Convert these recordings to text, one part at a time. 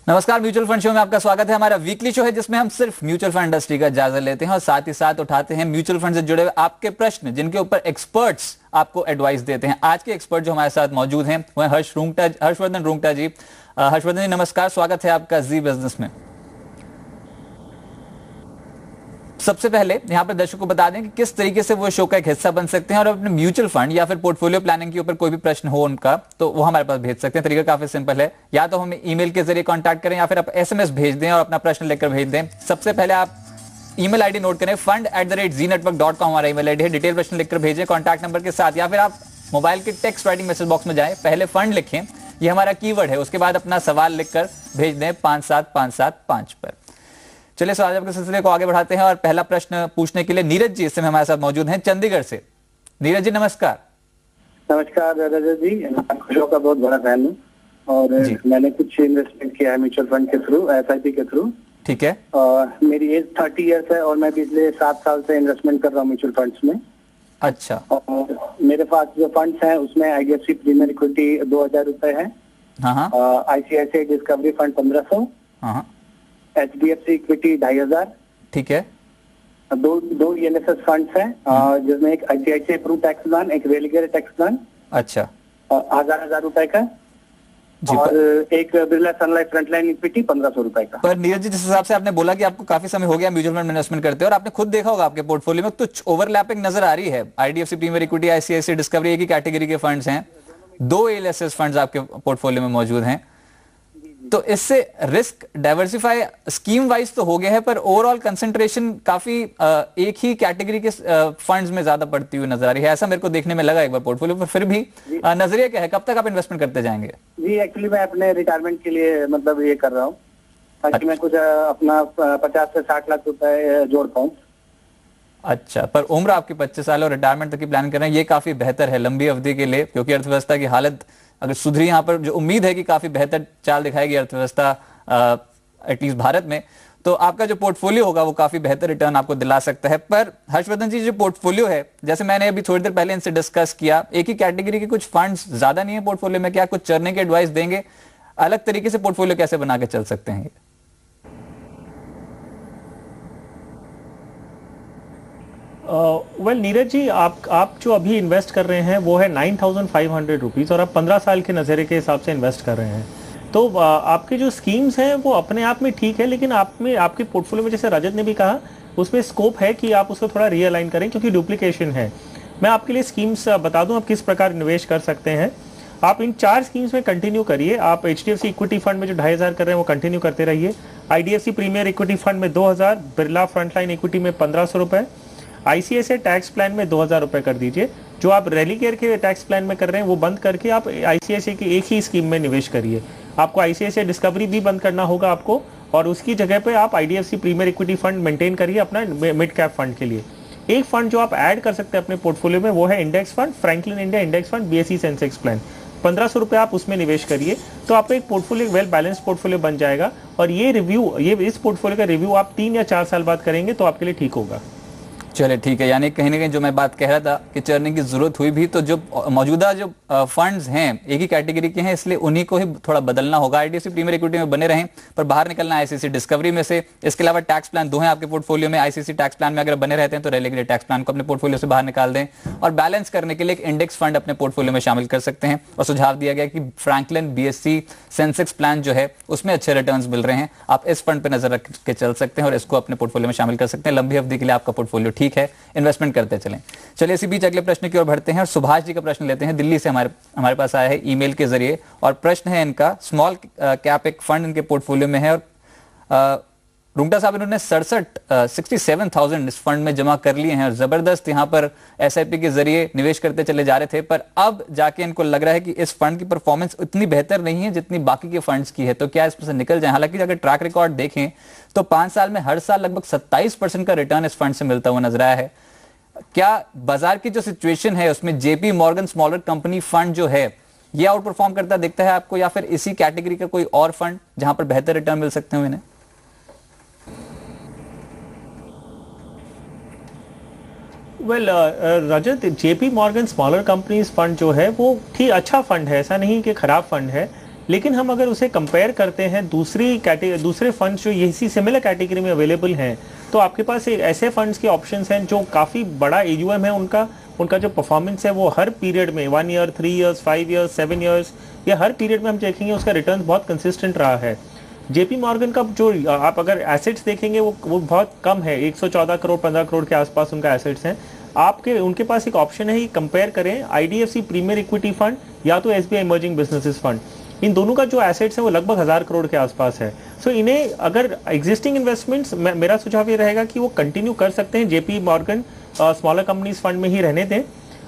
नमस्कार, mutual fund show में आपका स्वागत है। हमारा वीकली शो है जिसमें हम सिर्फ म्यूचुअल फंड इंडस्ट्री का जायजा लेते हैं और साथ ही साथ उठाते हैं म्यूचुअल फंड से जुड़े हुए आपके प्रश्न, जिनके ऊपर एक्सपर्ट्स आपको एडवाइस देते हैं। आज के एक्सपर्ट जो हमारे साथ मौजूद हैं वो है हर्षवर्धन रुंगटा जी। हर्षवर्धन जी नमस्कार, स्वागत है आपका जी बिजनेस में। सबसे पहले यहाँ पर दर्शकों को बता दें कि किस तरीके से वो शो का एक हिस्सा बन सकते हैं और अपने म्यूचुअल फंड या फिर पोर्टफोलियो प्लानिंग के ऊपर कोई भी प्रश्न हो उनका तो वो हमारे पास भेज सकते हैं। तरीका काफी सिंपल है, या तो हमें ईमेल के जरिए कांटेक्ट करें या फिर आप एसएमएस भेज दें और अपना प्रश्न लेकर भेज दें। सबसे पहले आप ईमेल आईडी नोट करें, fund@zenetwork.com हमारा ईमेल आईडी है। डिटेल प्रश्न लिखकर भेजें कॉन्टैक्ट नंबर के साथ, या फिर आप मोबाइल के टेक्स्ट राइटिंग मैसेज बॉक्स में जाएं, पहले फंड लिखें, ये हमारा कीवर्ड है, उसके बाद अपना सवाल लिखकर भेज दें 57555 पर। चलिए सवाल के सिलसिले को आगे बढ़ाते हैं और पहला प्रश्न पूछने के लिए नीरज जी इस समय हमारे साथ मौजूद हैं चंडीगढ़ से। नीरज जी नमस्कार। नमस्कार रजत जी, शो का बहुत बड़ा फैन हूँ और मैंने कुछ इन्वेस्टमेंट किया है म्यूचुअल फंड के थ्रू, एसआईपी के थ्रू। ठीक है। मेरी एज 30 ईयर्स है और मैं पिछले 7 साल से इन्वेस्टमेंट कर रहा हूँ म्यूचुअल फंड्स में। अच्छा। और मेरे पास जो फंड्स हैं उसमें आईडीएफसी प्रीमियर इक्विटी 2000 रुपए है, ICICI discovery fund 1500, HDFC equity 2500। ठीक है। दो ईएनएसएस फंड्स हैं जिसमें एक आईसीआईसीआई प्रू टैक्स प्लान, एक रेलिगेयर टैक्स प्लान। अच्छा। 1000 रुपए का, और एक बिरला सनलाइफ फ्रंटलाइन इक्विटी 1500 रुपए का। पर नीरज जी जिस हिसाब से आपने बोला कि आपको काफी समय हो गया म्यूचुअल फंड इन्वेस्टमेंट करते हैं और आपने खुद देखा होगा आपके पोर्टफोलियो में कुछ ओवरलैपिंग नजर आ रही है। IDFC premier equity, ICICI discovery एक ही कैटेगरी के फंड्स हैं, 2 एलएसएस फंड्स आपके पोर्टफोलियो में मौजूद हैं। तो इससे रिस्क डाइवर्सिफाई स्कीम वाइज तो हो गया है, पर ओवरऑल कंसंट्रेशन काफी एक ही कैटेगरी के फंड्स में ज्यादा पड़ती हुई नजर आ रही है। ऐसा मेरे को देखने में लगा एक बार पोर्टफोलियो पर। फिर भी नजरिया क्या है, कब तक आप इन्वेस्टमेंट करते जाएंगे? जी एक्चुअली मैं अपने रिटायरमेंट के लिए मतलब ये कर रहा हूँ ताकि मैं कुछ अपना 50 से 60 लाख रुपए जोड़ पाऊँ। अच्छा, पर उम्र आपकी 25 साल और रिटायरमेंट तक की प्लान कर रहे हैं, ये काफी बेहतर है लंबी अवधि के लिए, क्योंकि अर्थव्यवस्था की हालत अगर सुधरी, यहाँ पर जो उम्मीद है कि काफी बेहतर चाल दिखाएगी अर्थव्यवस्था एटलीस्ट भारत में, तो आपका जो पोर्टफोलियो होगा वो काफी बेहतर रिटर्न आपको दिला सकता है। पर हर्षवर्धन जी जो पोर्टफोलियो है, जैसे मैंने अभी थोड़ी देर पहले इनसे डिस्कस किया, एक ही कैटेगरी के कुछ फंड्स ज्यादा नहीं है पोर्टफोलियो में, क्या कुछ चरने की एडवाइस देंगे? अलग तरीके से पोर्टफोलियो कैसे बना के चल सकते हैं? वेल नीरज जी, आप जो अभी इन्वेस्ट कर रहे हैं वो है 9500 रुपीज़ और आप 15 साल के नज़रिए के हिसाब से इन्वेस्ट कर रहे हैं। तो आपके जो स्कीम्स हैं वो अपने आप में ठीक है, लेकिन आपके पोर्टफोलियो में जैसे रजत ने भी कहा उसमें स्कोप है कि आप उसको थोड़ा रीअलाइन करें, क्योंकि डुप्लीकेशन है। मैं आपके लिए स्कीम्स बता दूं आप किस प्रकार निवेश कर सकते हैं। आप इन 4 स्कीम्स में कंटिन्यू करिए। आप एचडीएफसी इक्विटी फंड में जो 2500 कर रहे हैं वो कंटिन्यू करते रहिए। आईडीएफसी प्रीमियर इक्विटी फंड में 2000, बिरला फ्रंटलाइन इक्विटी में 1500 रुपए, आईसीआईसीआई टैक्स प्लान में 2000 रुपए कर दीजिए। जो आप रेलिगेयर के टैक्स प्लान में कर रहे हैं वो बंद करके आप आईसीआईसीआई की एक ही स्कीम में निवेश करिए। आपको आईसीआईसीआई डिस्कवरी भी बंद करना होगा आपको, और उसकी जगह पे आप IDFC premier equity fund maintain करिए अपना मिड कैप फंड के लिए। एक फंड जो आप ऐड कर सकते हैं अपने पोर्टफोलियो में वो है index fund, Franklin India index fund, BSE Sensex plan. 1500 रुपए आप उसमें निवेश करिए, तो आपका एक पोर्टफोलियो वेल बैलेंस पोर्टफोलियो बन जाएगा। और ये इस पोर्टफोलियो का रिव्यू आप 3 या 4 साल बाद करेंगे तो आपके लिए ठीक होगा। चलिए ठीक है, यानी कहीं ना कहीं जो मैं बात कह रहा था कि चर्निंग की जरूरत हुई भी तो जो मौजूदा जो फंड्स हैं एक ही कैटेगरी के हैं, इसलिए उन्हीं को ही थोड़ा बदलना होगा। आईडीएफसी प्रीमियर इक्विटी में बने रहें पर बाहर निकलना आईसीसी डिस्कवरी में से। इसके अलावा टैक्स प्लान 2 हैं आपके पोर्टफोलियो में। आईसीसी टैक्स प्लान में अगर बने रहते हैं तो रेलिगेयर टैक्स प्लान को अपने पोर्टफोलियो से बाहर निकाल दें और बैलेंस करने के लिए एक इंडेक्स फंड अपने पोर्टफोलियो में शामिल कर सकते हैं। और सुझाव दिया गया कि फ्रैंकलिन बीएसई सेंसेक्स प्लान जो है उसमें अच्छे रिटर्न्स मिल रहे हैं, आप इस फंड पर नजर रख के चल सकते हैं और इसको अपने पोर्टफोलियो में शामिल कर सकते हैं। लंबी अवधि के लिए आपका पोर्टफोलियो ठीक है, इन्वेस्टमेंट करते चलें। चलिए इसी बीच अगले प्रश्न की ओर बढ़ते हैं और सुभाष जी का प्रश्न लेते हैं। दिल्ली से हमारे पास आया है ईमेल के जरिए और प्रश्न है इनका, स्मॉल कैप एक फंड इनके पोर्टफोलियो में है और रुंगटा साहब इन्होंने 67,000 इस फंड में जमा कर लिए हैं और जबरदस्त यहां पर एसआईपी के जरिए निवेश करते चले जा रहे थे, पर अब जाके इनको लग रहा है कि इस फंड की परफॉर्मेंस उतनी बेहतर नहीं है जितनी बाकी के फंड्स की है, तो क्या इसमें से निकल जाए? हालांकि अगर ट्रैक रिकॉर्ड देखें तो 5 साल में हर साल लगभग 27% का रिटर्न इस फंड से मिलता हुआ नजर आया है। क्या बाजार की जो सिचुएशन है उसमें JP Morgan smaller company fund जो है ये आउट परफॉर्म करता दिखता है आपको, या फिर इसी कैटेगरी का कोई और फंड जहां पर बेहतर रिटर्न मिल सकते हैं इन्हें? Well Rajat, JP Morgan smaller companies fund जो है वो ठीक अच्छा फंड है, ऐसा नहीं कि खराब फंड है, लेकिन हम अगर उसे कंपेयर करते हैं दूसरे फंड्स जो इसी सिमिलर कैटेगरी में अवेलेबल हैं, तो आपके पास ऐसे फंड्स के ऑप्शंस हैं जो काफ़ी बड़ा AUM है उनका जो परफॉर्मेंस है वो हर पीरियड में 1 ईयर, 3 इयर्स, 5 इयर्स, 7 इयर्स, या हर पीरियड में हम देखेंगे उसका रिटर्न बहुत कंसिस्टेंट रहा है। JP मॉर्गन का जो आप अगर एसेट्स देखेंगे वो बहुत कम है, 114 करोड़ 15 करोड़ के आसपास उनका एसेट्स हैं। उनके पास एक ऑप्शन है, कंपेयर करें IDFC प्रीमियर इक्विटी फंड या तो SBI इमर्जिंग बिजनेसेस फंड। इन दोनों का जो एसेट्स है वो लगभग 1000 करोड़ के आसपास है। सो इन्हें अगर एग्जिस्टिंग इन्वेस्टमेंट्स, मेरा सुझाव ये रहेगा कि वो कंटिन्यू कर सकते हैं, JP Morgan smaller companies fund में ही रहने दें।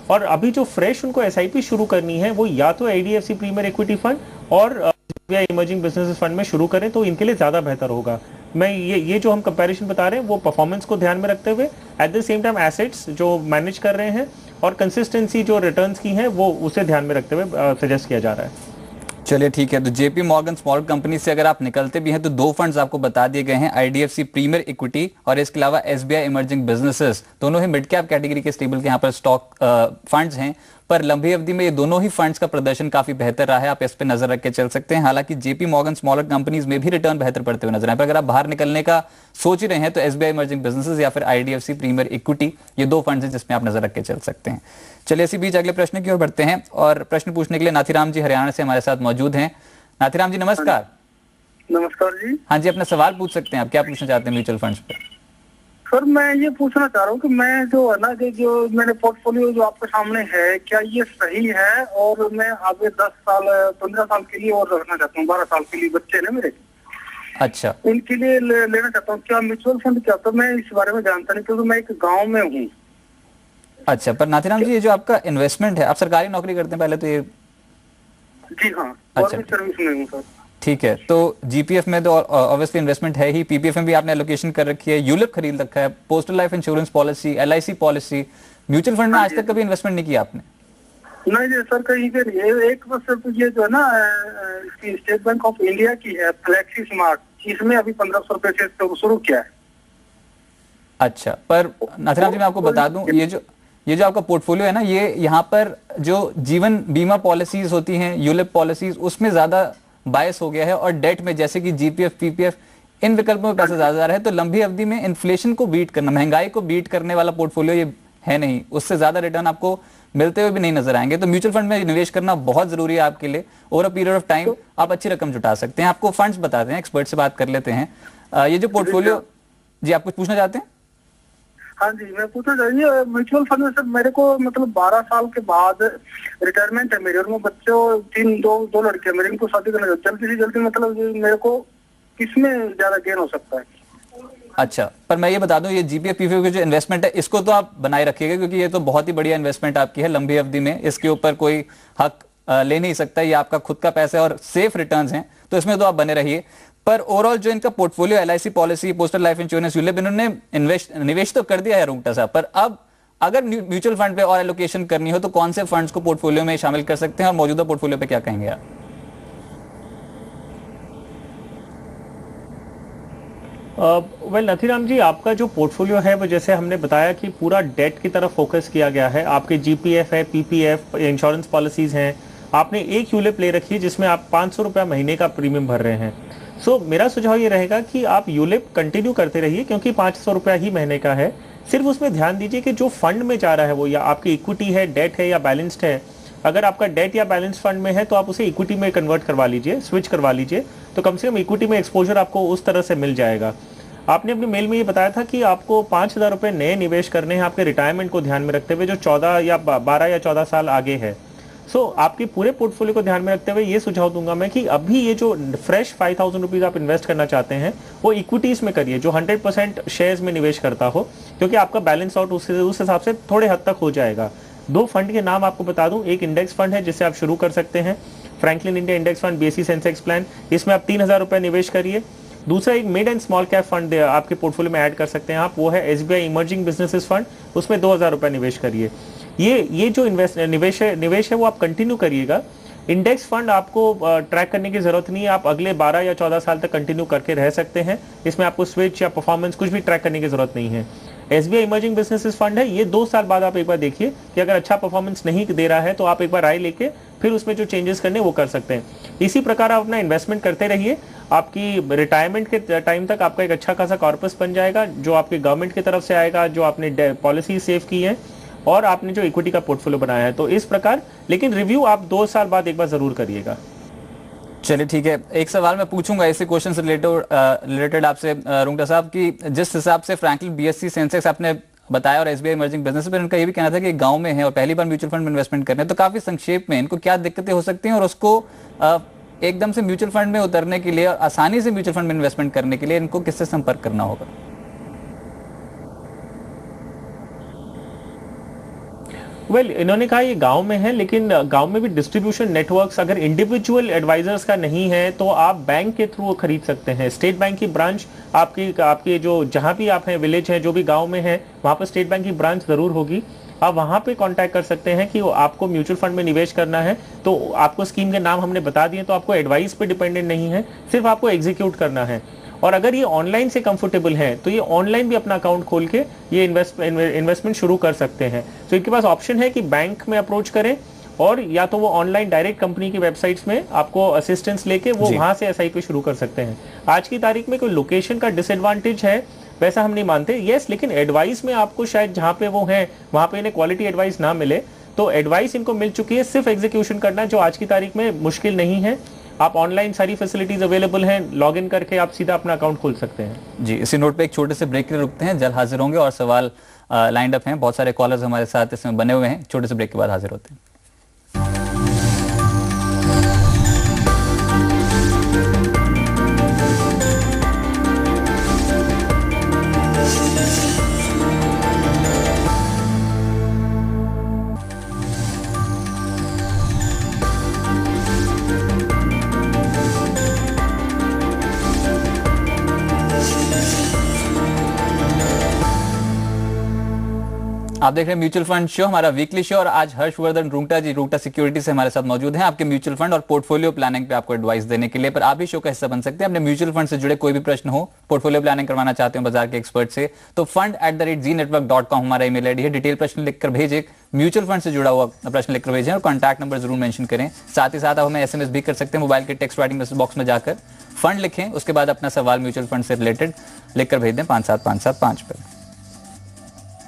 और अभी जो फ्रेश उनको SIP शुरू करनी है वो या तो IDFC प्रीमियर इक्विटी फंड और SBI इमर्जिंग बिजनेसेस फंड में शुरू करें तो इनके लिए ज़्यादा बेहतर होगा। मैं ये जो हम कंपैरिजन बता रहे हैं वो परफॉर्मेंस को ध्यान में रखते हुए, at the same time assets जो मैनेज कर रहे हैं और कंसिस्टेंसी जो रिटर्न्स की है वो उसे ध्यान में रखते हुए सजेस्ट किया जा रहा है। चलिए ठीक है, तो JP मॉर्गन स्मॉल कंपनी से अगर आप निकलते भी हैं तो 2 फंड्स आपको बता दिए गए हैं, IDFC प्रीमियर इक्विटी और इसके अलावा SBI इमर्जिंग बिजनेसेस, दोनों ही मिड कैप कैटेगरी के स्टेबल के यहाँ पर स्टॉक फंड्स हैं। पर लंबी अवधि में ये दोनों ही फंड्स का प्रदर्शन काफी बेहतर रहा है, आप इस पे नजर रख के चल सकते हैं। हालांकि JP मॉर्गन स्मॉलर कंपनीज में भी रिटर्न बेहतर पड़ते हुए नजर आए, पर अगर आप बाहर निकलने का सोच रहे हैं तो SBI इमर्जिंग बिजनेसेस या फिर IDFC प्रीमियर इक्विटी, ये 2 फंड्स हैं जिसमें आप नजर रख के चल सकते हैं। चलिए इसी बीच अगले प्रश्न की ओर बढ़ते हैं और प्रश्न पूछने के लिए नाथीराम जी हरियाणा से हमारे साथ मौजूद हैं। नाथीराम जी नमस्कार। नमस्कार जी। हाँ जी, अपना सवाल पूछ सकते हैं, आप क्या पूछना चाहते हैं म्यूचुअल फंड्स पे? सर मैं ये पूछना चाह रहा हूँ कि मैं जो है ना जो मेरे पोर्टफोलियो जो आपके सामने है, क्या ये सही है? और मैं आगे 10 साल 15 साल के लिए और रखना चाहता हूँ, 12 साल के लिए बच्चे ना मेरे। अच्छा, इनके लिए लेना चाहता हूँ। क्या म्यूचुअल फंड क्या होता है? मैं इस बारे में जानता नहीं क्योंकि मैं एक गाँव में हूँ। अच्छा, पर नाथीराम जी ये जो आपका इन्वेस्टमेंट है, आप सरकारी नौकरी करते हैं पहले तो ये? जी हाँ, अच्छा, सर्विस में हूँ सर। ठीक है, तो GPF में तो ऑब्वियसली इन्वेस्टमेंट है ही, PPF में भी आपने एलोकेशन कर रखी है, यूलिप खरीद रखा है, postal life insurance policy, LIC policy, mutual fund में आज तक कभी इन्वेस्टमेंट नहीं किया आपने? नहीं जी सर, कहीं पे नहीं। एक बस सिर्फ ये जो है ना इसकी स्टेट बैंक ऑफ इंडिया की है फ्लेक्सी स्मार्ट, इसमें अभी 1500 रुपए से शुरू किया है। अच्छा, पर नाथीराम जी मैं आपको बता दूं, ये जो आपका पोर्टफोलियो है ना, ये यहाँ पर जो जीवन बीमा पॉलिसीज होती हैं, यूलिप पॉलिसीज, उसमें ज्यादा बायस हो गया है और डेट में जैसे कि GPF, PPF, इन विकल्पों में पैसा ज्यादा जा रहा है। तो लंबी अवधि में इन्फ्लेशन को बीट करना, महंगाई को बीट करने वाला पोर्टफोलियो ये है नहीं, उससे ज्यादा रिटर्न आपको मिलते हुए भी नहीं नजर आएंगे। तो म्यूचुअल फंड में निवेश करना बहुत जरूरी है आपके लिए। Over a period of time आप अच्छी रकम जुटा सकते हैं। आपको फंड्स बताते हैं, एक्सपर्ट से बात कर लेते हैं। ये जो पोर्टफोलियो, जी आप कुछ पूछना चाहते हैं? हाँ जी, मैं पूछना चाहिए म्यूचुअल फंड में सर मेरे को मतलब 12 साल के बाद रिटायरमेंट है मेरी, और मैं बच्चों दो लड़के मेरे, इनको शादी करना जल्दी से जल्दी, मतलब मेरे को किसमें ज्यादा गेन हो सकता है? अच्छा, पर मैं ये बता दूं, ये GPF PPF की जो इन्वेस्टमेंट है इसको तो आप बनाए रखिएगा, क्योंकि ये तो बहुत ही बढ़िया इन्वेस्टमेंट आपकी है लंबी अवधि में, इसके ऊपर कोई हक ले नहीं सकता, ये आपका खुद का पैसा है और सेफ रिटर्न्स हैं, तो इसमें तो आप बने रहिए। पर ओवरऑल जो इनका portfolio, LIC policy, postal life insurance, ULIP, इन्होंने निवेश तो कर दिया है रुंगटा साहब, पर अब अगर म्यूचुअल फंड पे और एलोकेशन करनी हो तो कौन से फंड्स को पोर्टफोलियो में शामिल कर सकते हैं और मौजूदा पोर्टफोलियो पे क्या कहेंगे आप? वेल नाथीराम जी, आपका जो पोर्टफोलियो है वो जैसे हमने बताया कि पूरा डेट की तरफ फोकस किया गया है। आपके GPF है, PPF, इंश्योरेंस पॉलिसीज हैं, आपने एक यूलिप ले रखी है जिसमें आप 500 रुपया महीने का प्रीमियम भर रहे हैं। सो मेरा सुझाव ये रहेगा कि आप यूलिप कंटिन्यू करते रहिए, क्योंकि 500 रुपया ही महीने का है। सिर्फ उसमें ध्यान दीजिए कि जो फंड में जा रहा है वो या आपकी इक्विटी है, डेट है या बैलेंस्ड है। अगर आपका डेट या बैलेंस फंड में है तो आप उसे इक्विटी में कन्वर्ट करवा लीजिए, स्विच करवा लीजिए, तो कम से कम इक्विटी में एक्सपोजर आपको उस तरह से मिल जाएगा। आपने अपने मेल में ये बताया था कि आपको 5000 रुपये नए निवेश करने हैं आपके रिटायरमेंट को ध्यान में रखते हुए, जो 12 या 14 साल आगे है। सो आपके पूरे पोर्टफोलियो को ध्यान में रखते हुए ये सुझाव दूंगा मैं कि अभी ये जो फ्रेश 5000 रुपीज आप इन्वेस्ट करना चाहते हैं वो इक्विटीज में करिए, जो 100% शेयर्स में निवेश करता हो, क्योंकि आपका बैलेंस आउट उस हिसाब से थोड़े हद तक हो जाएगा। 2 फंड के नाम आपको बता दूं, एक इंडेक्स फंड है जिससे आप शुरू कर सकते हैं, Franklin India index fund, BSE Sensex plan, इसमें आप 3000 रुपये निवेश करिए। दूसरा एक mid and small cap fund आपके पोर्टफोलियो में ऐड कर सकते हैं आप, वो है SBI इमर्जिंग बिजनेसेस फंड, उसमें 2000 रुपये निवेश करिए। ये जो निवेश है वो आप कंटिन्यू करिएगा। इंडेक्स फंड आपको ट्रैक करने की जरूरत नहीं है, आप अगले 12 या 14 साल तक कंटिन्यू करके रह सकते हैं, इसमें आपको स्विच या परफॉर्मेंस कुछ भी ट्रैक करने की जरूरत नहीं है। SBI इमर्जिंग बिजनेसेस फंड है, ये 2 साल बाद आप एक बार देखिए कि अगर अच्छा परफॉर्मेंस नहीं दे रहा है तो आप एक बार राय लेके फिर उसमें जो चेंजेस करने वो कर सकते हैं। इसी प्रकार आप अपना इन्वेस्टमेंट करते रहिए, आपकी रिटायरमेंट के टाइम तक आपका एक अच्छा खासा कॉर्पस बन जाएगा, जो आपके गवर्नमेंट की तरफ से आएगा, जो आपने पॉलिसी सेव की है और आपने जो इक्विटी का पोर्टफोलियो बनाया है। तो इस प्रकार, लेकिन रिव्यू आप 2 साल बाद एक बार जरूर करिएगा। चलिए ठीक है, एक सवाल मैं पूछूंगा इसी क्वेश्चन से रिलेटेड आपसे रुंगटा साहब, कि जिस हिसाब से फ्रैंकलिन BSE सेंसेक्स आपने बताया और SBI इमर्जिंग बिजनेस पर उनका ये भी कहना था कि गांव में है और पहली बार म्यूचुअल फंड में इन्वेस्टमेंट करने, तो काफी संक्षेप में इनको क्या दिक्कतें हो सकती हैं और उसको एकदम से म्यूचुअल फंड में उतरने के लिए और आसानी से म्यूचुअल फंड में इन्वेस्टमेंट करने के लिए इनको किससे संपर्क करना होगा? इन्होंने कहा ये गांव में है, लेकिन गांव में भी डिस्ट्रीब्यूशन नेटवर्क्स अगर इंडिविजुअल एडवाइजर्स का नहीं है तो आप बैंक के थ्रू खरीद सकते हैं। स्टेट बैंक की ब्रांच आपके जो जहां भी आप हैं, विलेज है, जो भी गांव में है, वहां पर स्टेट बैंक की ब्रांच जरूर होगी। आप वहां पे कांटेक्ट कर सकते हैं कि आपको म्यूचुअल फंड में निवेश करना है, तो आपको स्कीम के नाम हमने बता दिए, तो आपको एडवाइस पे डिपेंडेंट नहीं है, सिर्फ आपको एग्जीक्यूट करना है। और अगर ये ऑनलाइन से कंफर्टेबल है तो ये ऑनलाइन भी अपना अकाउंट खोल के ये इन्वेस्टमेंट शुरू कर सकते हैं। तो इनके पास ऑप्शन है कि बैंक में अप्रोच करें और या तो वो ऑनलाइन डायरेक्ट कंपनी की वेबसाइट्स में आपको असिस्टेंस लेके वो वहां से SIP शुरू कर सकते हैं। आज की तारीख में कोई लोकेशन का डिसएडवांटेज है वैसा हम नहीं मानते, यस, लेकिन एडवाइस में आपको शायद जहां पे वो है वहां पे इन्हें क्वालिटी एडवाइस ना मिले, तो एडवाइस इनको मिल चुकी है, सिर्फ एग्जीक्यूशन करना जो आज की तारीख में मुश्किल नहीं है। आप ऑनलाइन सारी फैसिलिटीज अवेलेबल हैं, लॉगिन करके आप सीधा अपना अकाउंट खोल सकते हैं। जी, इसी नोट पे एक छोटे से ब्रेक के लिए रुकते हैं, जल्द हाजिर होंगे और सवाल लाइंड अप हैं, बहुत सारे कॉलर्स हमारे साथ इसमें बने हुए हैं। छोटे से ब्रेक के बाद हाजिर होते हैं। आप देख रहे हैं म्यूचुअल फंड शो, हमारा वीकली शो, और आज हर्षवर्धन रुंगटा जी रुंगटा सिक्योरिटी से हमारे साथ मौजूद हैं आपके म्यूचुअल फंड और पोर्टफोलियो प्लानिंग पे आपको एडवाइस देने के लिए। पर आप भी शो का हिस्सा बन सकते हैं। अपने म्यूचुअल फंड से जुड़े कोई भी प्रश्न हो, पोर्टफोलियो प्लानिंग करवाना चाहते हो बाजार के एक्सपर्ट से, तो fund@zenetwork.com हमारा ईमेल आईडी है। डिटेल प्रश्न लिखकर भेजें, म्यूचुअल फंड से जुड़ा हुआ प्रश्न लिखकर भेजें और कॉन्टैक्ट नंबर जरूर मेंशन करें। साथ ही साथ आप हमें SMS भी कर सकते हैं, मोबाइल के टेक्स्ट राइटिंग मैसेज बॉक्स में जाकर फंड लिखें, उसके बाद अपना सवाल म्यूचुअल फंड से रिलेटेड लिखकर भेज दें 57575 पर।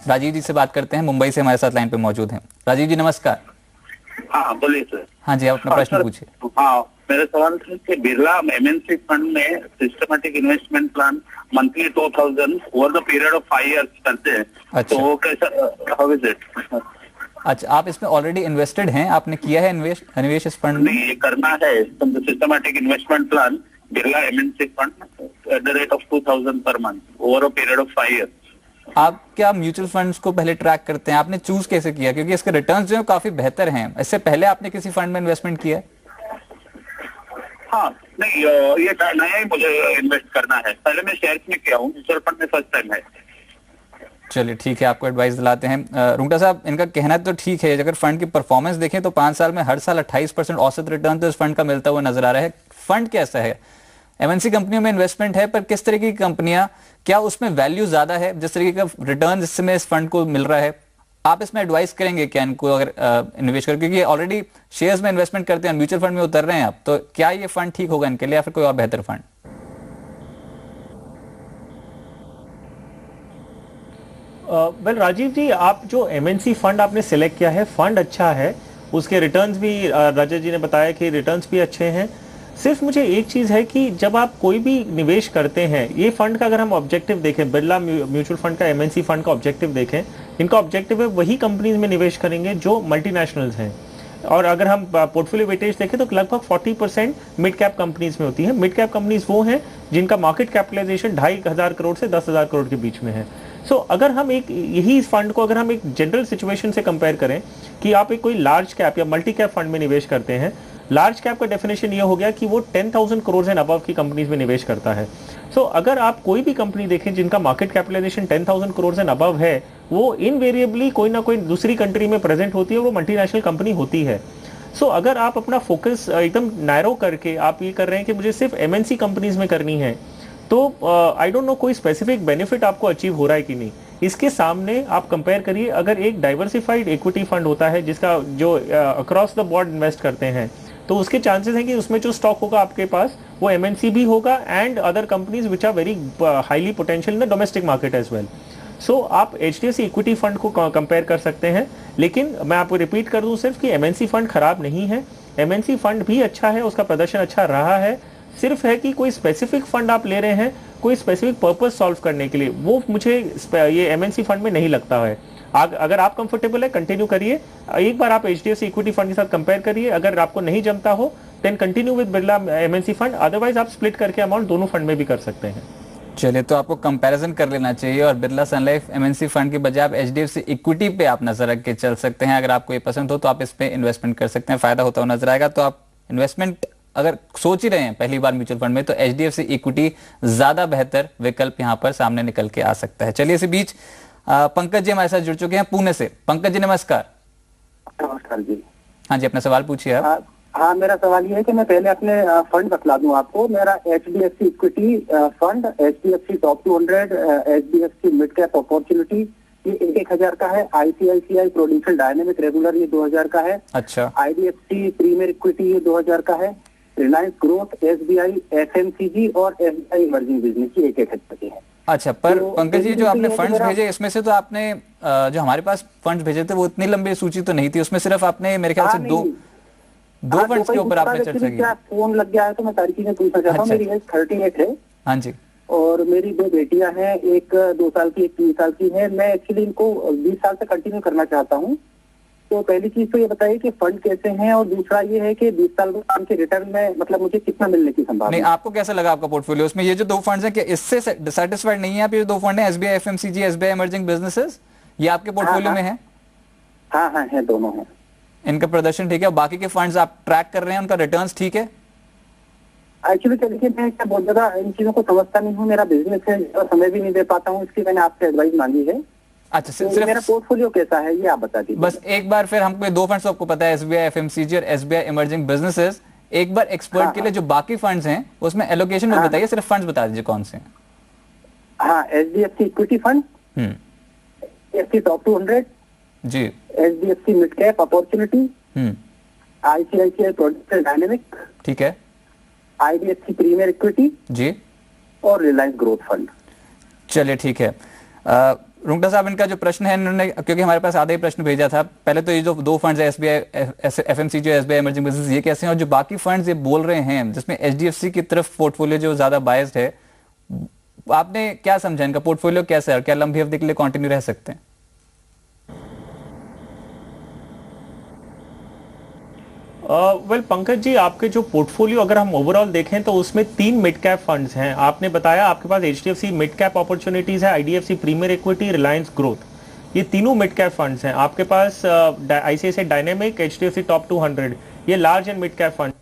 राजीव जी से बात करते हैं, मुंबई से हमारे साथ लाइन पे मौजूद हैं। राजीव जी नमस्कार। हाँ बोलिए सर। हाँ जी, आप अपना प्रश्न पूछिए। हाँ, मेरा सवाल था कि बिरला MNC फंड में systematic investment plan monthly 2000 over the period of 5 years करते हैं। अच्छा। तो वो कैसा, हाउ इज इट? अच्छा, आप इसमें ऑलरेडी इन्वेस्टेड हैं, आपने किया है निवेश इस फंड में? नहीं, ये करना है systematic investment plan Birla MNC fund at the rate of 2000 per month over a period of 5 years. आप क्या म्यूचुअल फंड्स को पहले ट्रैक करते हैं? आपने चूज कैसे किया? क्योंकि इसके रिटर्न्स जो है काफी बेहतर हैं। इससे पहले आपने किसी फंड में इन्वेस्टमेंट किया है? हाँ, नहीं, ये नया ही मुझे इन्वेस्ट करना है। पहले मैं शेयर्स में किया हूँ, म्यूचुअल फंड में फर्स्ट टाइम है। चलिए ठीक है, आपको एडवाइस दिलाते हैं। रुंगटा साहब, इनका कहना तो ठीक है, अगर फंड की परफॉर्मेंस देखें तो 5 साल में हर साल 28% औसत रिटर्न तो इस फंड का मिलता हुआ नजर आ रहा है। फंड कैसा है? MNC कंपनियों में इन्वेस्टमेंट है, पर किस तरीके की कंपनियां, क्या उसमें वैल्यू ज्यादा है जिस तरीके का रिटर्न इसमें इस फंड को मिल रहा है? आप इसमें एडवाइस करेंगे क्या इनको अगर इन्वेस्ट कर, क्योंकि ऑलरेडी शेयर्स में इन्वेस्टमेंट करते हैं, म्यूचुअल फंड में उतर रहे हैं आप, तो क्या ये फंड ठीक होगा इनके लिए या फिर कोई और बेहतर फंड? वेल राजीव जी, आप जो MNC फंड आपने सिलेक्ट किया है, फंड अच्छा है, उसके रिटर्न्स भी राजा जी ने बताया कि रिटर्न्स भी अच्छे हैं। सिर्फ मुझे एक चीज है कि जब आप कोई भी निवेश करते हैं, ये फंड का अगर हम ऑब्जेक्टिव देखें, बिरला म्यूचुअल फंड का MNC फंड का ऑब्जेक्टिव देखें, इनका ऑब्जेक्टिव है वही कंपनीज में निवेश करेंगे जो मल्टीनेशनल्स हैं। और अगर हम पोर्टफोलियो वेटेज देखें तो लगभग 40% मिड कैप कंपनीज में होती है। मिड कैप कंपनीज वो हैं जिनका मार्केट कैपिटलाइजेशन 2500 करोड़ से 10,000 करोड़ के बीच में है। सो अगर हम एक यही फंड को अगर हम एक जनरल सिचुएशन से कंपेयर करें कि आप एक कोई लार्ज कैप या मल्टी कैप फंड में निवेश करते हैं, लार्ज कैप का डेफिनेशन ये हो गया कि वो 10,000 करोड़ एंड अबव की कंपनीज में निवेश करता है। सो अगर आप कोई भी कंपनी देखें जिनका market capitalisation 10,000 crore and above है, वो इनवेरिएबली कोई ना कोई दूसरी कंट्री में प्रेजेंट होती है, वो मल्टीनेशनल कंपनी होती है। सो अगर आप अपना फोकस एकदम नैरो करके आप ये कर रहे हैं कि मुझे सिर्फ MNC कंपनीज में करनी है, तो आई डोंट नो कोई स्पेसिफिक बेनिफिट आपको अचीव हो रहा है कि नहीं। इसके सामने आप कंपेयर करिए, अगर एक डाइवर्सिफाइड इक्विटी फंड होता है जिसका जो अक्रॉस द बोर्ड इन्वेस्ट करते हैं, तो उसके चांसेस हैं कि उसमें जो स्टॉक होगा आपके पास वो एमएनसी भी होगा and other companies which are very highly potential in the domestic market as well. So आप एचडीएफसी इक्विटी फंड को कंपेयर कर सकते हैं, लेकिन मैं आपको रिपीट कर दूं सिर्फ कि एमएनसी फंड खराब नहीं है, एमएनसी फंड भी अच्छा है, उसका प्रदर्शन अच्छा रहा है। सिर्फ है कि कोई स्पेसिफिक फंड आप ले रहे हैं कोई स्पेसिफिक पर्पस सॉल्व करने के लिए, वो मुझे ये एमएनसी फंड में नहीं लगता है। अगर आप कंफर्टेबल है कंटिन्यू करिए, एक बार आप एचडीएफसी इक्विटी फंड के साथ कंपेयर करिए, अगर आपको नहीं जमता हो then continue with Birla MNC fund, otherwise आप स्प्लिट करके अमाउंट दोनों फंड में भी कर सकते हैं। चलिए, तो आपको कंपैरिजन कर लेना चाहिए और बिरला सन लाइफ एमएनसी फंड के बजाय आप एचडीएफसी इक्विटी पे आप नजर रख के चल सकते हैं। अगर आपको ये पसंद हो तो आप इस पे इन्वेस्टमेंट कर सकते हैं, फायदा होता हुआ नजर आएगा। तो आप इन्वेस्टमेंट अगर सोच ही रहे हैं पहली बार म्यूचुअल फंड में, तो एचडीएफसी इक्विटी ज्यादा बेहतर विकल्प यहाँ पर सामने निकल के आ सकता है। चलिए, इसी बीच पंकज जी हमारे साथ जुड़ चुके हैं पुणे से। पंकज जी नमस्कार। नमस्कार जी। हाँ जी, अपना सवाल पूछिए आप। हाँ, मेरा सवाल ये है कि मैं पहले अपने फंड बतला दूं आपको। मेरा HDFC equity fund, HDFC top 200, HDFC mid cap opportunity, ये 1,000 का है। आईसीआईसीआई प्रोडेंशियल डायनेमिक रेगुलर ये 2,000 का है। अच्छा। आईडीएफसी प्रीमियर इक्विटी ये 2,000 का है। रिलायंस ग्रोथ, एसबीआई, एफएमसीजी और एसबीआई इमर्जिंग बिजनेस की 1,000 के हैं। अच्छा, पर तो पंकज जी जो आपने फंड्स भेजे इसमें से तो आपने जो हमारे पास फंड्स भेजे थे वो इतनी लंबी सूची तो नहीं थी, उसमें सिर्फ आपने मेरे ख्याल से दो फंड्स के ऊपर आपने चर्चा की। फोन लग गया है तो मैं सारी चीजें पूछना चाहता हूँ। मेरी एज 38 है। हाँ जी। और मेरी 2 बेटियां हैं, एक 2 साल की, एक 3 साल की है। मैं एक्चुअली इनको 20 साल से कंटिन्यू करना चाहता हूँ। तो पहली चीज तो ये बताइए कि फंड कैसे हैं, और दूसरा ये है कि 20 साल बाद के रिटर्न में मतलब मुझे कितना मिलने की संभावना है। नहीं, आपको कैसा लगा आपका पोर्टफोलियो? उसमें ये जो 2 फंड्स हैं, क्या इससे सेटिस्फाइड नहीं है आप? ये 2 फंड हैं SBI FMCG, SBI emerging businesses, ये आपके पोर्टफोलियो में है? हाँ, है, दोनों हैं। इनका प्रदर्शन ठीक है? बाकी के फंड्स आप ट्रैक कर रहे हैं, उनका रिटर्न्स ठीक है? एक्चुअली देखिए, मैं बहुत ज्यादा इन चीजों को समझता नहीं हूँ, मेरा बिजनेस है, समय भी नहीं दे पाता हूँ, इसकी मैंने आपसे एडवाइस मांगी है। अच्छा, तो मेरा पोर्टफोलियो कैसा है ये आप बता दीजिए। बस एक बार फिर हमको 2 फंड्स आपको पता है, एसबीआई एफएमसीजी और एसबीआई इमर्जिंग बिजनेसेस। एक बार एक्सपर्ट के लिए जो बाकी फंड्स हैं उसमें एलोकेशन में बताइए, सिर्फ फंड्स बता दीजिए कौन से हैं। हाँ, HDFC equity fund, HDFC top 200 जी, HDFC mid cap opportunity, ICICI prudential dynamic, ठीक है, आईडीएफसी प्रीमियर इक्विटी जी, और रिलायंस ग्रोथ फंड। चलिए, ठीक है। रुंगटा साहब, इनका जो प्रश्न है, इन्होंने क्योंकि हमारे पास आधा ही प्रश्न भेजा था, पहले तो ये जो 2 फंड्स है SBI FMCG, SBI emerging business, ये कैसे हैं, और जो बाकी फंड्स ये बोल रहे हैं जिसमें एचडीएफसी की तरफ पोर्टफोलियो जो ज्यादा बायस्ड है, आपने क्या समझा इनका पोर्टफोलियो कैसा है और क्या लंबी अवधि के लिए कंटिन्यू रह सकते हैं? वेल पंकज जी, आपके जो पोर्टफोलियो अगर हम ओवरऑल देखें तो उसमें 3 मिड कैप फंड्स हैं। आपने बताया आपके पास एचडीएफसी मिड कैप अपॉर्चुनिटीज है, IDFC premier equity, Reliance growth, ये तीनों मिड कैप फंड्स हैं। आपके पास आईसीआईसीआई डायनेमिक, एचडीएफसी टॉप 200, ये large and mid cap fund.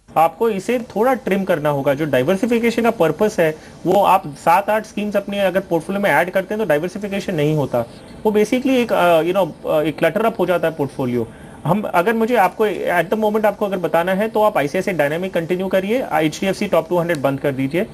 आपको इसे थोड़ा ट्रिम करना होगा। जो डाइवर्सिफिकेशन का पर्पस है वो आप 7-8 स्कीम्स अपने अगर पोर्टफोलियो में ऐड करते हैं तो डाइवर्सिफिकेशन नहीं होता, वो बेसिकली एक एक क्लटर अप हो जाता है पोर्टफोलियो। हम अगर मुझे आपको एट द मोमेंट आपको अगर बताना है तो आप आईसीआईसीआई डायनेमिक कंटिन्यू करिए, एचडीएफसी टॉप 200 बंद कर दीजिए,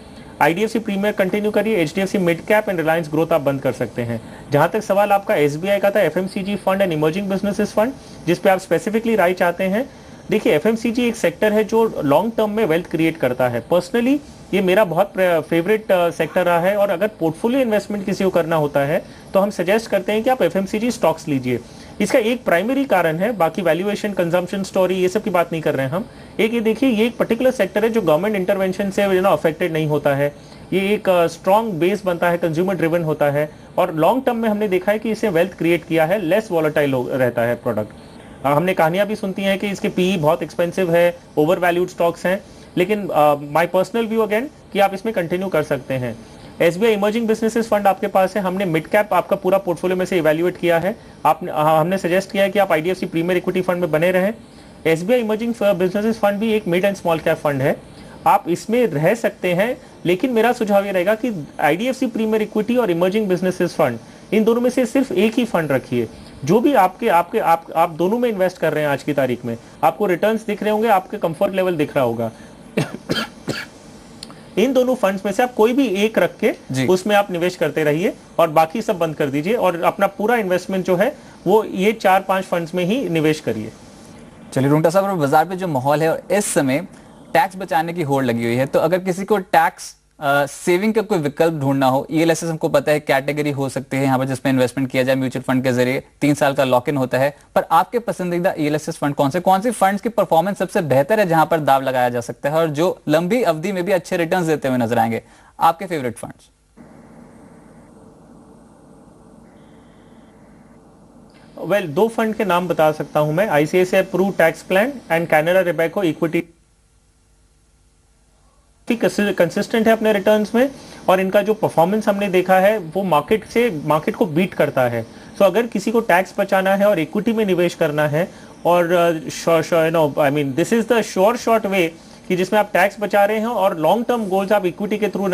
आईडीएफसी प्रीमियर कंटिन्यू करिए, HDFC mid cap and Reliance growth आप बंद कर सकते हैं। जहां तक सवाल आपका एसबीआई का था, FMCG fund and emerging businesses fund, जिसपे आप स्पेसिफिकली राय चाहते हैं, देखिए एफएमसीजी एक सेक्टर है जो लॉन्ग टर्म में वेल्थ क्रिएट करता है। पर्सनली ये मेरा बहुत फेवरेट सेक्टर रहा है, और अगर पोर्टफोलियो इन्वेस्टमेंट किसी को करना होता है तो हम सजेस्ट करते हैं कि आप एफएमसीजी स्टॉक्स लीजिए। इसका एक प्राइमरी कारण है, बाकी वैल्यूएशन, कंजम्पशन स्टोरी, ये सब की बात नहीं कर रहे हैं हम। एक ये देखिए, ये एक पर्टिकुलर सेक्टर है जो गवर्नमेंट इंटरवेंशन से अफेक्टेड नहीं होता है, ये एक स्ट्रॉन्ग बेस बनता है, कंज्यूमर ड्रिवन होता है, और लॉन्ग टर्म में हमने देखा है कि इसे वेल्थ क्रिएट किया है, लेस वॉलेटाइल रहता है प्रोडक्ट। हमने कहानियां भी सुनती हैं कि इसके पीई बहुत एक्सपेंसिव है, ओवर वैल्यूड स्टॉक्स हैं, लेकिन माय पर्सनल व्यू अगेन कि आप इसमें कंटिन्यू कर सकते हैं। एसबीआई इमर्जिंग बिजनेसेस फंड आपके पास है, हमने मिड कैप आपका पूरा पोर्टफोलियो में से इवैल्यूएट किया है, हमने सजेस्ट किया है कि आप आईडीएफसी प्रीमियर इक्विटी फंड में बने रहें। एसबीआई इमर्जिंग बिजनेसेस फंड भी एक mid and small cap fund है, आप इसमें रह सकते हैं, लेकिन मेरा सुझाव ये रहेगा कि आईडीएफसी प्रीमियर इक्विटी और इमर्जिंग बिजनेसेस फंड, इन दोनों में से सिर्फ एक ही फंड रखिए। जो भी आप दोनों में इन्वेस्ट कर रहे हैं आज की तारीख में, आपको रिटर्न्स दिख रहे होंगे, आपके कंफर्ट लेवल दिख रहा होगा। इन दोनों फंड्स में से आप कोई भी एक रख के उसमें आप निवेश करते रहिए और बाकी सब बंद कर दीजिए और अपना पूरा इन्वेस्टमेंट जो है वो ये 4-5 फंड्स में ही निवेश करिए। चलिए रुंगटा साहब, बाजार पे जो माहौल है और इस समय टैक्स बचाने की होड़ लगी हुई है, तो अगर किसी को टैक्स सेविंग का कोई विकल्प ढूंढना हो, ईएलएसएस हमको पता है कैटेगरी हो सकती है यहाँ पर जिसमें इन्वेस्टमेंट किया जाए म्यूचुअल फंड के जरिए, 3 साल का लॉक इन होता है, पर आपके पसंदीदा ईएलएसएस फंड कौन सी फंड्स की परफॉर्मेंस सबसे बेहतर है जहां पर दाव लगाया जा सकता है और जो लंबी अवधि में भी अच्छे रिटर्न्स देते हुए नजर आएंगे? आपके फेवरेट फंड्स? वेल, 2 फंड के नाम बता सकता हूं मैं, ICICI Pru tax plan and Canara Robeco equity consistent है अपने रिटर्न्स में और इनका जो परफॉर्मेंस हमने देखा है वो मार्केट को बीट करता है। सो अगर किसी को टैक्स बचाना है और इक्विटी में निवेश करना है और this is the short way कि जिसमें आप टैक्स बचा रहे हैं और लॉन्ग टर्म गोल्स आप इक्विटी के थ्रू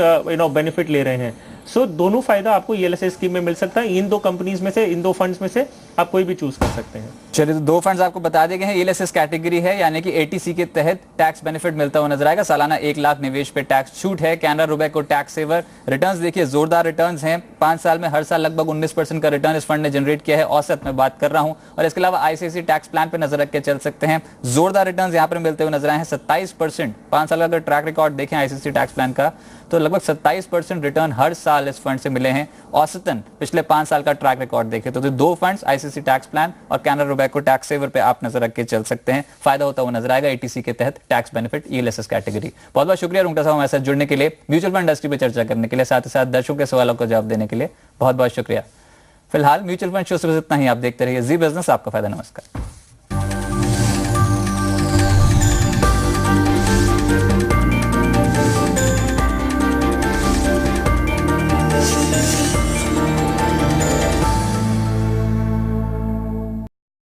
बेनिफिट ले रहे हैं, सो दोनों फायदा आपको ईएलएसएस स्कीम में मिल सकता है। इन 2 कंपनीज में से, इन 2 फंड्स में से आप कोई भी चूज कर सकते हैं। चलिए, तो 2 फंड्स आपको बता दिए गए हैं। ईएलएसएस कैटेगरी है यानी कि एटीसी के तहत टैक्स बेनिफिट मिलता हुआ नजर आएगा, सालाना 1 लाख निवेश पे टैक्स छूट है। Canara Robeco tax saver, returns देखिए जोरदार रिटर्न्स हैं, 5 साल में हर साल लगभग 19% का रिटर्न इस फंड ने जनरेट किया है, औसत में बात कर रहा हूं। और इसके अलावा आईसीआईसीआई टैक्स प्लान पे नजर रख के चल सकते हैं, जोरदार रिटर्न्स यहां पर मिलते हुए नजर आए हैं। 27%, 5 साल का अगर ट्रैक रिकॉर्ड देखें आईसीआईसीआई टैक्स प्लान का, तो लगभग 27% रिटर्न हर साल इस फंड से मिले हैं, औसतन पिछले 5 साल का ट्रैक रिकॉर्ड देखें तो 2 फंड्स आईसीआईसीआई टैक्स प्लान और कैनरा रोबेको टैक्स सेवर पे आप नजर रख के चल सकते हैं, फायदा होता हुआ नजर आएगा एटीसी के तहत टैक्स बेनिफिट ईएलएसएस कैटेगरी। बहुत बहुत शुक्रिया रुंगटा साहब हमारे साथ जुड़ने के लिए, म्यूचुअल फंड इंडस्ट्री पे चर्चा करने के लिए, साथ ही साथ दर्शकों के सवालों का जवाब देने के लिए बहुत बहुत शुक्रिया। फिलहाल म्यूचुअल फंड शो से बस इतना ही। आप देखते रहिए जी बिजनेस, आपका फायदा। नमस्कार।